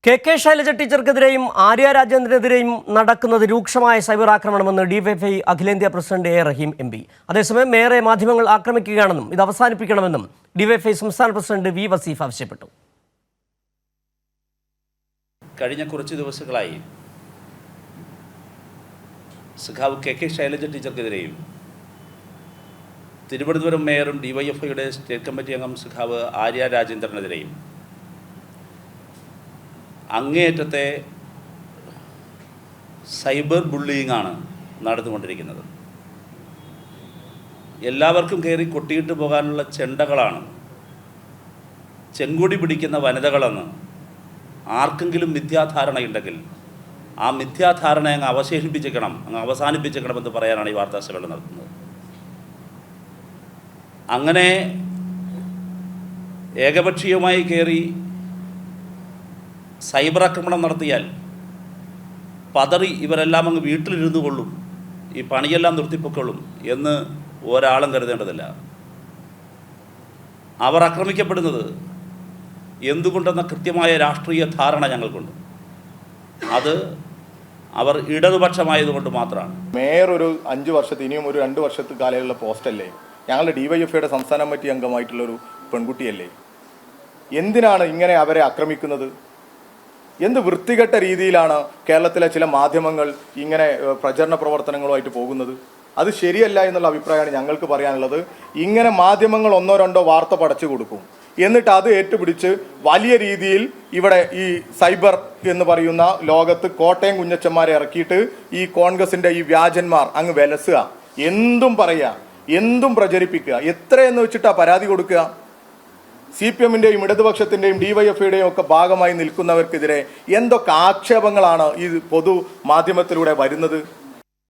K Shailaja ടീച്ചർക്കെതിരെയും Arya രാജേന്ദ്രനെതിരെയും നടക്കുന്നത് രൂക്ഷമായ cyber ആക്രമണമെന്ന് DYFI അഖിലേന്ത്യാ പ്രസിഡന്റ് എ റഹീം എം.പി. അതേസമയം മേയറെ മാധ്യമങ്ങൾ ആക്രമിക്കുകയാണെന്നും ഇത് അവസാനിപ്പിക്കണമെന്നും ഡിവൈഎഫ്ഐ സംസ്ഥാന പ്രസിഡന്റ് വി വസീഫ് ആവശ്യപ്പെട്ടു. കഴിഞ്ഞ കുറച്ച് ദിവസങ്ങളായി സഖാവ് കെ ശൈലജ ടീച്ചർക്കെതിരെയും തിരുവനന്തപുരം മേയറും ഡിവൈഎഫ്ഐയുടെ സ്റ്റേറ്റ് കമ്മിറ്റി അംഗം സഖാവ് ആര്യ രാജേന്ദ്രനെതിരെയും അങ്ങേയറ്റത്തെ സൈബർ ബുള്ളിയിങ്ങാണ് നടന്നുകൊണ്ടിരിക്കുന്നത്. എല്ലാവർക്കും കയറി കൊട്ടിയിട്ട് പോകാനുള്ള ചെണ്ടകളാണ് ചെങ്കൊടി പിടിക്കുന്ന വനിതകളെന്ന് ആർക്കെങ്കിലും മിഥ്യാധാരണയുണ്ടെങ്കിൽ ആ മിഥ്യാധാരണ അങ്ങ് അവസാനിപ്പിച്ചേക്കണമെന്ന് പറയാനാണ് ഈ വാർത്താ സമ്മേളനം നടത്തുന്നത്. അങ്ങനെ ഏകപക്ഷീയമായി കയറി സൈബർ ആക്രമണം നടത്തിയാൽ പതറി ഇവരെല്ലാം അങ്ങ് വീട്ടിലിരുന്നു കൊള്ളും, ഈ പണിയെല്ലാം നിർത്തിപ്പൊക്കൊള്ളും എന്ന് ഒരാളും കരുതേണ്ടതില്ല. അവർ ആക്രമിക്കപ്പെടുന്നത് എന്തുകൊണ്ടെന്ന കൃത്യമായ രാഷ്ട്രീയ ധാരണ ഞങ്ങൾക്കുണ്ട്. അത് അവർ ഇടതുപക്ഷമായതുകൊണ്ട് മാത്രമാണ്. മേയർ ഒരു 5 വർഷത്തെ ഇനിയും ഒരു 2 വർഷത്തെ കാലയുള്ള പോസ്റ്റല്ലേ? ഞങ്ങളുടെ ഡിവൈഎഫ്ഐയുടെ സംസ്ഥാന കമ്മിറ്റി അംഗമായിട്ടുള്ളൊരു പെൺകുട്ടിയല്ലേ? എന്തിനാണ് ഇങ്ങനെ അവരെ ആക്രമിക്കുന്നത്? എന്ത് വൃത്തികെട്ട രീതിയിലാണ് കേരളത്തിലെ ചില മാധ്യമങ്ങൾ ഇങ്ങനെ പ്രചരണ പ്രവർത്തനങ്ങളുമായിട്ട് പോകുന്നത്? അത് ശരിയല്ല എന്നുള്ള അഭിപ്രായമാണ് ഞങ്ങൾക്ക് പറയാനുള്ളത്. ഇങ്ങനെ മാധ്യമങ്ങൾ 1-2 വാർത്ത പടച്ചു കൊടുക്കും, എന്നിട്ട് അത് ഏറ്റുപിടിച്ച് വലിയ രീതിയിൽ ഇവിടെ ഈ സൈബർ എന്ന് പറയുന്ന ലോകത്ത് കോട്ടയം കുഞ്ഞച്ചന്മാരെ ഇറക്കിയിട്ട് ഈ കോൺഗ്രസിന്റെ ഈ വ്യാജന്മാർ അങ്ങ് വിലസുക, എന്തും പറയുക, എന്തും പ്രചരിപ്പിക്കുക. എത്രയെന്ന് വെച്ചിട്ടാ പരാതി കൊടുക്കുക? CPM-ന്റെയും ഇടതുപക്ഷത്തിന്റെയും ഡിവൈഎഫ്ഐയുടെയും ഒക്കെ ഭാഗമായി നിൽക്കുന്നവർക്കെതിരെ എന്തൊക്കെ ആക്ഷേപങ്ങളാണ് ഈ പൊതു മാധ്യമത്തിലൂടെ വരുന്നത്?